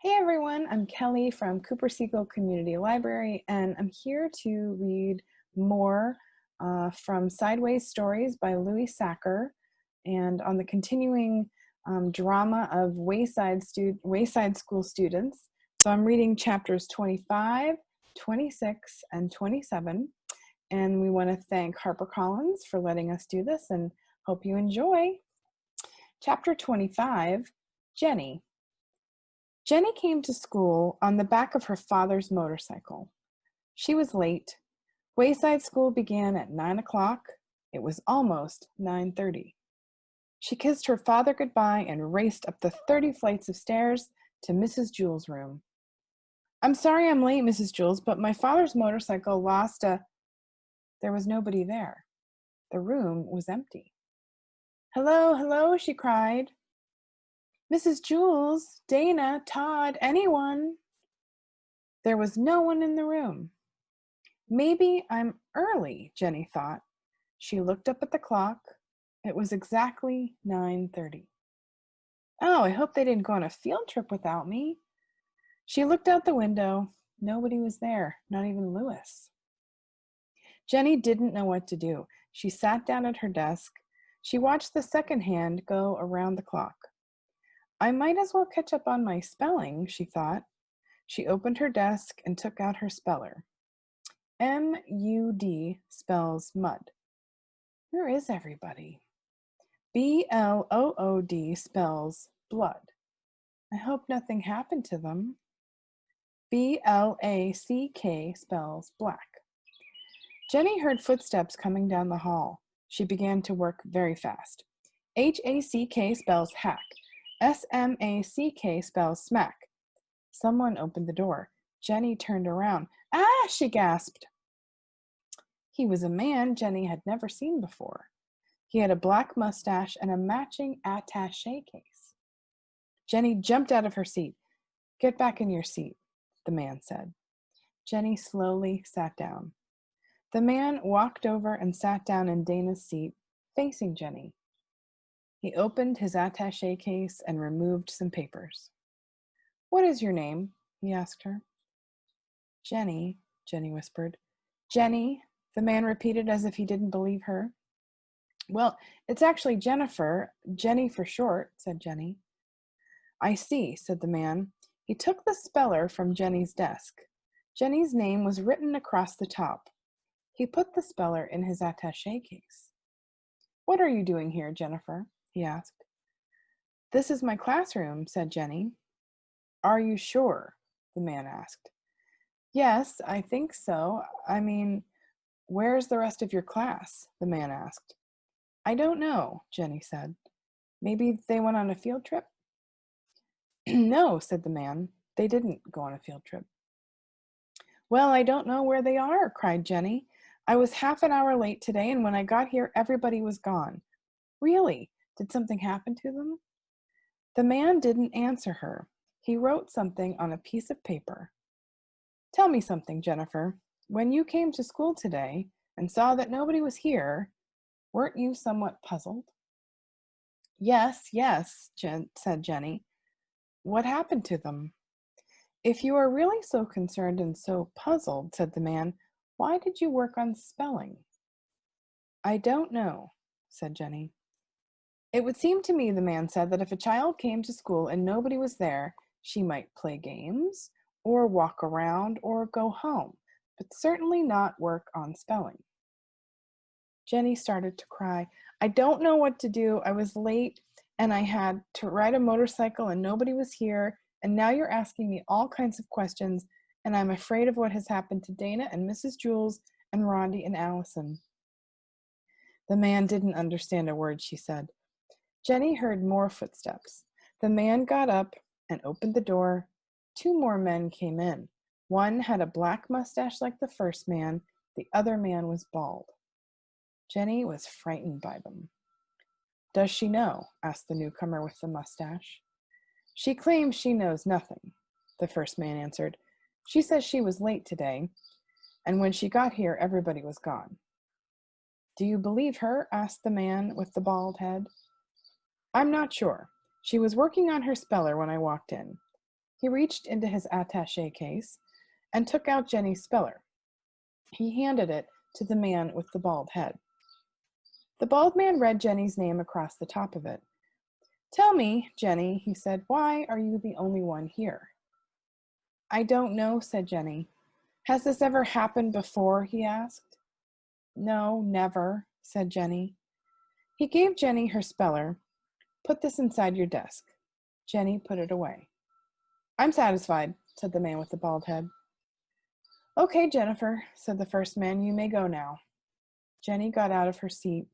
Hey everyone, I'm Kelley from Cooper-Siegel Community Library, and I'm here to read more from Sideways Stories by Sachar, and on the continuing drama of Wayside School students. So I'm reading chapters 25, 26, and 27, and we want to thank Harper for letting us do this, and hope you enjoy. Chapter 25, Jenny. Jenny came to school on the back of her father's motorcycle. She was late. Wayside School began at 9 o'clock. It was almost 9:30. She kissed her father goodbye and raced up the 30 flights of stairs to Mrs. Jewell's room. "I'm sorry I'm late, Mrs. Jewell, but my father's motorcycle lost a..." There was nobody there. The room was empty. "Hello, hello," she cried. "Mrs. Jewell, Dana, Todd, anyone?" There was no one in the room. Maybe I'm early, Jenny thought. She looked up at the clock. It was exactly 9:30. Oh, I hope they didn't go on a field trip without me. She looked out the window. Nobody was there, not even Louis. Jenny didn't know what to do. She sat down at her desk. She watched the second hand go around the clock. I might as well catch up on my spelling, she thought. She opened her desk and took out her speller. M-U-D spells mud. Where is everybody? B-L-O-O-D spells blood. I hope nothing happened to them. B-L-A-C-K spells black. Jenny heard footsteps coming down the hall. She began to work very fast. H-A-C-K spells hack. S-M-A-C-K spells smack. Someone opened the door. Jenny turned around. "Ah!" she gasped. He was a man Jenny had never seen before. He had a black mustache and a matching attaché case. Jenny jumped out of her seat. "Get back in your seat," the man said. Jenny slowly sat down. The man walked over and sat down in Dana's seat, facing Jenny. He opened his attaché case and removed some papers. "What is your name?" he asked her. "Jenny," Jenny whispered. "Jenny," the man repeated as if he didn't believe her. "Well, it's actually Jennifer, Jenny for short," said Jenny. "I see," said the man. He took the speller from Jenny's desk. Jenny's name was written across the top. He put the speller in his attaché case. "What are you doing here, Jennifer?" he asked. "This is my classroom," said Jenny. "Are you sure?" the man asked. "Yes, I think so. I mean, where's the rest of your class?" the man asked. "I don't know," Jenny said. "Maybe they went on a field trip?" "No," said the man. "They didn't go on a field trip." "Well, I don't know where they are," cried Jenny. "I was half an hour late today, and when I got here, everybody was gone." "Really? Did something happen to them?" The man didn't answer her. He wrote something on a piece of paper. "Tell me something, Jennifer. When you came to school today and saw that nobody was here, weren't you somewhat puzzled?" Yes, said Jenny. "What happened to them?" "If you are really so concerned and so puzzled," said the man, "why did you work on spelling?" "I don't know," said Jenny. "It would seem to me," the man said, "that if a child came to school and nobody was there, she might play games, or walk around, or go home, but certainly not work on spelling." Jenny started to cry. "I don't know what to do. I was late, and I had to ride a motorcycle, and nobody was here, and now you're asking me all kinds of questions, and I'm afraid of what has happened to Dana and Mrs. Jewell and Rondi and Allison." The man didn't understand a word she said. Jenny heard more footsteps. The man got up and opened the door. Two more men came in. One had a black mustache like the first man. The other man was bald. Jenny was frightened by them. "Does she know?" asked the newcomer with the mustache. "She claims she knows nothing," the first man answered. "She says she was late today, and when she got here, everybody was gone." "Do you believe her?" asked the man with the bald head. "I'm not sure. She was working on her speller when I walked in. He reached into his attaché case and took out Jenny's speller. He handed it to the man with the bald head. The bald man read Jenny's name across the top of it. "Tell me, Jenny," he said, "why are you the only one here?" "I don't know," said Jenny. "Has this ever happened before?" he asked. "No, never," said Jenny. He gave Jenny her speller. "Put this inside your desk." Jenny put it away. "I'm satisfied," said the man with the bald head. "Okay, Jennifer," said the first man, "you may go now." Jenny got out of her seat.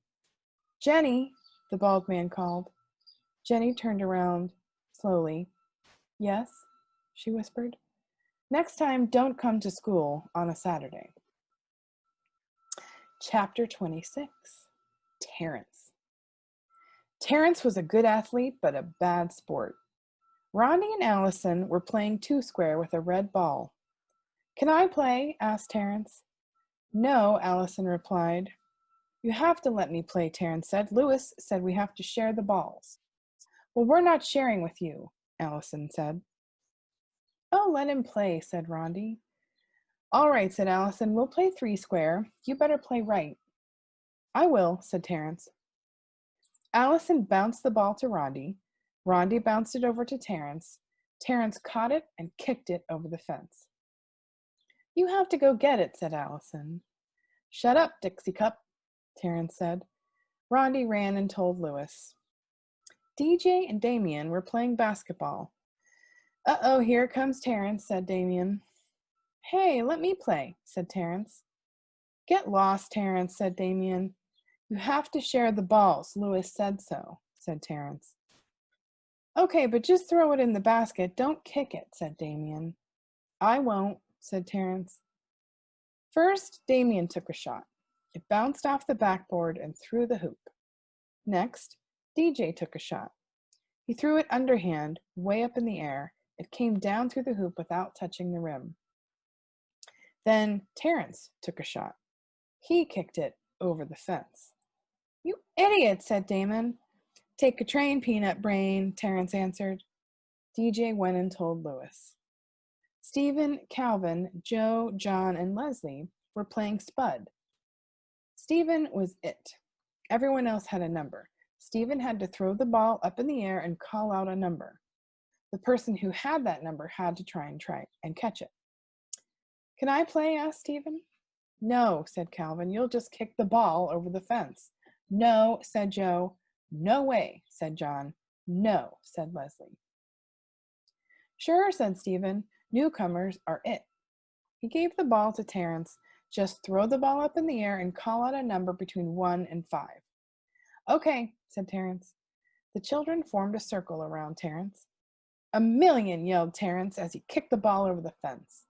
"Jenny," the bald man called. Jenny turned around slowly. "Yes," she whispered. "Next time, don't come to school on a Saturday." Chapter 26. Terrence. Terrence was a good athlete, but a bad sport. Ronnie and Allison were playing two-square with a red ball. "Can I play?" asked Terrence. "No," Allison replied. "You have to let me play," Terrence said. "Lewis said we have to share the balls." "Well, we're not sharing with you," Allison said. "Oh, let him play," said Ronnie. "All right," said Allison. "We'll play three-square. You better play right." "I will," said Terrence. Allison bounced the ball to Ronnie. Ronnie bounced it over to Terrence. Terrence caught it and kicked it over the fence. "You have to go get it," said Allison. "Shut up, Dixie Cup," Terrence said. Ronnie ran and told Lewis. DJ and Damien were playing basketball. "Uh-oh, here comes Terrence," said Damien. "Hey, let me play," said Terrence. "Get lost, Terrence," said Damien. "You have to share the balls. Lewis said so," said Terrence. "Okay, but just throw it in the basket. Don't kick it," said Damien. "I won't," said Terrence. First, Damien took a shot. It bounced off the backboard and through the hoop. Next, DJ took a shot. He threw it underhand, way up in the air. It came down through the hoop without touching the rim. Then Terrence took a shot. He kicked it over the fence. "You idiot," said Damon. "Take a train, peanut brain," Terrence answered. DJ went and told Lewis. Stephen, Calvin, Joe, John, and Leslie were playing Spud. Stephen was it. Everyone else had a number. Stephen had to throw the ball up in the air and call out a number. The person who had that number had to try and catch it. "Can I play?" asked Stephen. "No," said Calvin. "You'll just kick the ball over the fence." "No," said Joe. "No way," said John. "No," said Leslie. "Sure," said Stephen. "Newcomers are it." He gave the ball to Terrence. "Just throw the ball up in the air and call out a number between 1 and 5. "Okay," said Terrence. The children formed a circle around Terrence. "A million," yelled Terrence as he kicked the ball over the fence.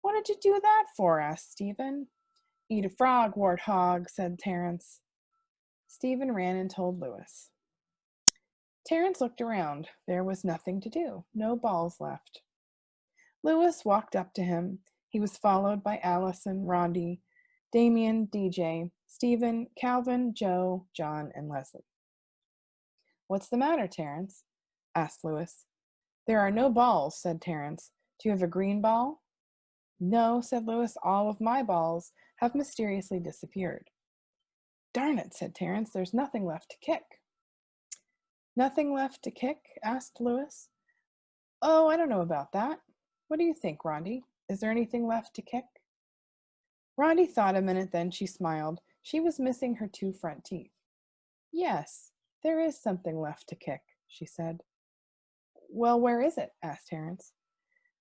"What did you do that for?" asked Stephen. "Eat a frog, warthog," said Terrence. Stephen ran and told Lewis. Terrence looked around. There was nothing to do. No balls left. Lewis walked up to him. He was followed by Allison, Rondi, Damien, DJ, Stephen, Calvin, Joe, John, and Leslie. "What's the matter, Terrence?" asked Lewis. "There are no balls," said Terrence. "Do you have a green ball?" "No," said Lewis. "All of my balls have mysteriously disappeared." "Darn it," said Terrence. "There's nothing left to kick." "Nothing left to kick?" asked Lewis. "Oh, I don't know about that. What do you think, Rondi? Is there anything left to kick?" Rondi thought a minute, then she smiled. She was missing her 2 front teeth. "Yes, there is something left to kick," she said. "Well, where is it?" asked Terrence.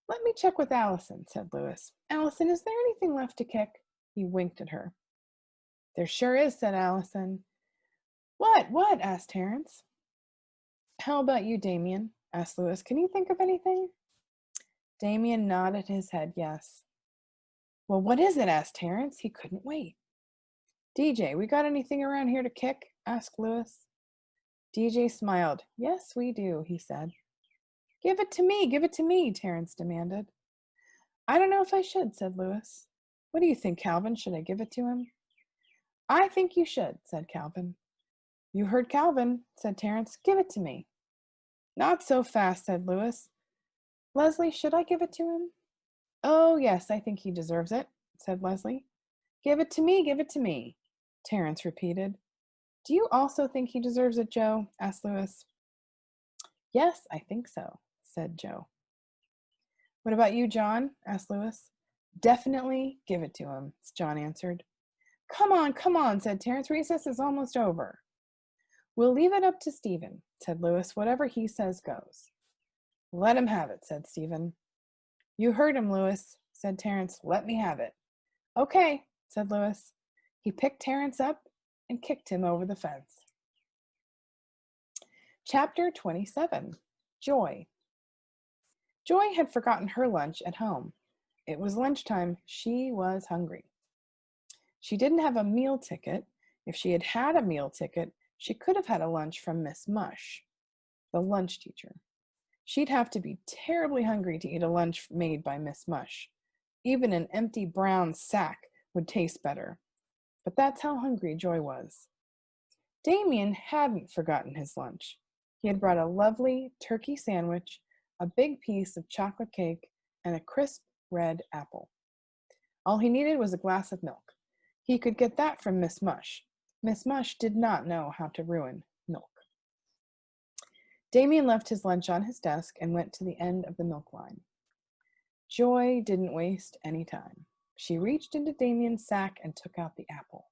"Let me check with Allison," said Lewis. "Allison, is there anything left to kick?" He winked at her. "There sure is," said Allison. What?" asked Terrence. "How about you, Damien?" asked Lewis. "Can you think of anything?" Damien nodded his head yes. "Well, what is it?" asked Terrence. He couldn't wait. "DJ, we got anything around here to kick?" asked Lewis. DJ smiled. "Yes, we do," he said. Give it to me, Terrence demanded. "I don't know if I should," said Lewis. "What do you think, Calvin? Should I give it to him?" "I think you should," said Calvin. "You heard Calvin," said Terrence. "Give it to me." "Not so fast," said Lewis. Leslie, should I give it to him? Oh, yes, I think he deserves it, said Leslie. Give it to me, give it to me, Terrence repeated. Do you also think he deserves it, Joe? Asked Lewis. Yes, I think so, said Joe. What about you, John? Asked Lewis. Definitely give it to him, John answered. Come on, said Terrence. Recess is almost over. We'll leave it up to Stephen, said Lewis. Whatever he says goes. Let him have it, said Stephen. You heard him, Lewis, said Terrence. Let me have it. Okay, said Lewis. He picked Terrence up and kicked him over the fence. Chapter 27. Joy. Joy had forgotten her lunch at home. It was lunchtime. She was hungry. She didn't have a meal ticket. If she had had a meal ticket, she could have had a lunch from Miss Mush, the lunch teacher. She'd have to be terribly hungry to eat a lunch made by Miss Mush. Even an empty brown sack would taste better. But that's how hungry Joy was. Damien hadn't forgotten his lunch. He had brought a lovely turkey sandwich, a big piece of chocolate cake, and a crisp red apple. All he needed was a glass of milk. He could get that from Miss Mush. Miss Mush did not know how to ruin milk. Damien left his lunch on his desk and went to the end of the milk line. Joy didn't waste any time. She reached into Damien's sack and took out the apple.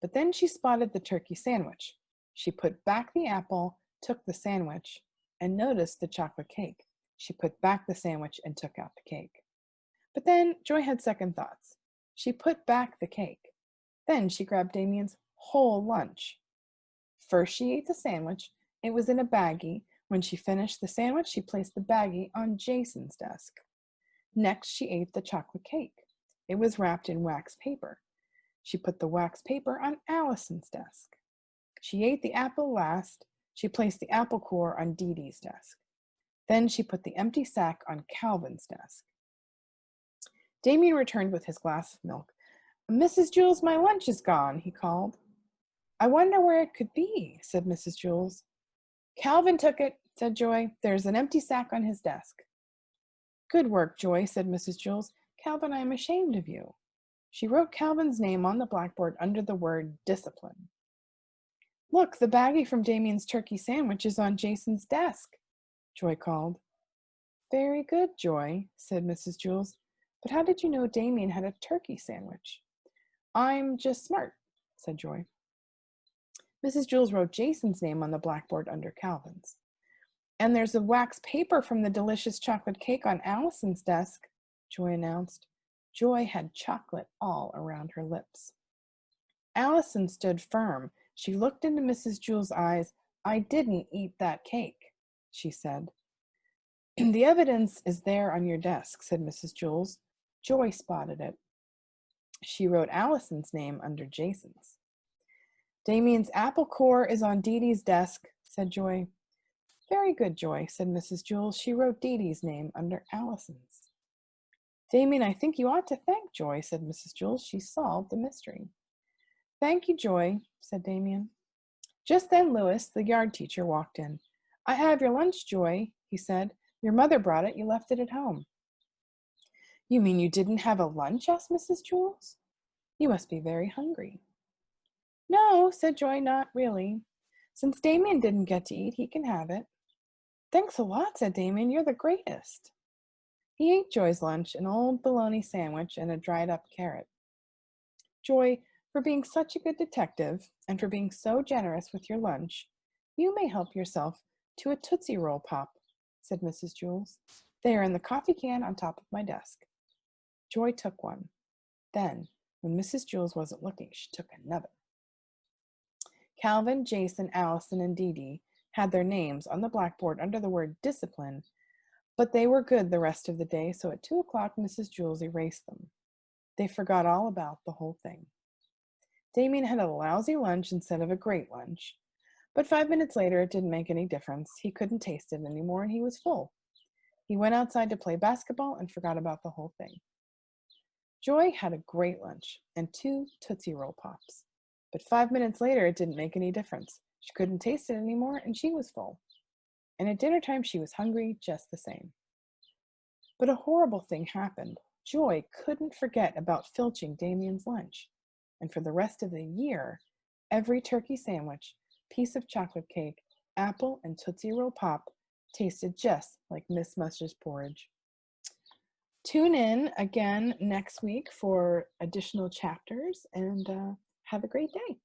But then she spotted the turkey sandwich. She put back the apple, took the sandwich, and noticed the chocolate cake. She put back the sandwich and took out the cake. But then Joy had second thoughts. She put back the cake. Then she grabbed Damien's whole lunch. First she ate the sandwich. It was in a baggie. When she finished the sandwich, she placed the baggie on Jason's desk. Next, she ate the chocolate cake. It was wrapped in wax paper. She put the wax paper on Allison's desk. She ate the apple last. She placed the apple core on Dee Dee's desk. Then she put the empty sack on Calvin's desk. Damien returned with his glass of milk. Mrs. Jules, my lunch is gone, he called. I wonder where it could be, said Mrs. Jules. Calvin took it, said Joy. There's an empty sack on his desk. Good work, Joy, said Mrs. Jules. Calvin, I am ashamed of you. She wrote Calvin's name on the blackboard under the word discipline. Look, the baggie from Damien's turkey sandwich is on Jason's desk, Joy called. Very good, Joy, said Mrs. Jules. But how did you know Damien had a turkey sandwich? I'm just smart, said Joy. Mrs. Jules wrote Jason's name on the blackboard under Calvin's. And there's a wax paper from the delicious chocolate cake on Allison's desk, Joy announced. Joy had chocolate all around her lips. Allison stood firm. She looked into Mrs. Jules' eyes. I didn't eat that cake, she said. The evidence is there on your desk, said Mrs. Jules. Joy spotted it. She wrote Allison's name under Jason's. Damien's apple core is on Dee Dee's desk, said Joy. Very good, Joy, said Mrs. Jules. She wrote Dee Dee's name under Allison's. Damien, I think you ought to thank Joy, said Mrs. Jules. She solved the mystery. Thank you, Joy, said Damien. Just then Lewis, the yard teacher, walked in. I have your lunch, Joy, he said. Your mother brought it. You left it at home. You mean you didn't have a lunch? Asked Mrs. Jules. You must be very hungry. No, said Joy, not really. Since Damien didn't get to eat, he can have it. Thanks a lot, said Damien. You're the greatest. He ate Joy's lunch, an old bologna sandwich and a dried-up carrot. Joy, for being such a good detective and for being so generous with your lunch, you may help yourself to a Tootsie Roll Pop, said Mrs. Jules. They are in the coffee can on top of my desk. Joy took one. Then, when Mrs. Jules wasn't looking, she took another. Calvin, Jason, Allison, and Dee Dee had their names on the blackboard under the word discipline, but they were good the rest of the day, so at 2 o'clock Mrs. Jules erased them. They forgot all about the whole thing. Damien had a lousy lunch instead of a great lunch, but 5 minutes later it didn't make any difference. He couldn't taste it anymore and he was full. He went outside to play basketball and forgot about the whole thing. Joy had a great lunch and 2 Tootsie Roll Pops, but 5 minutes later it didn't make any difference. She couldn't taste it anymore and she was full. And at dinner time she was hungry just the same. But a horrible thing happened. Joy couldn't forget about filching Damien's lunch. And for the rest of the year, every turkey sandwich, piece of chocolate cake, apple, and Tootsie Roll Pop tasted just like Miss Musher's porridge. Tune in again next week for additional chapters, and have a great day.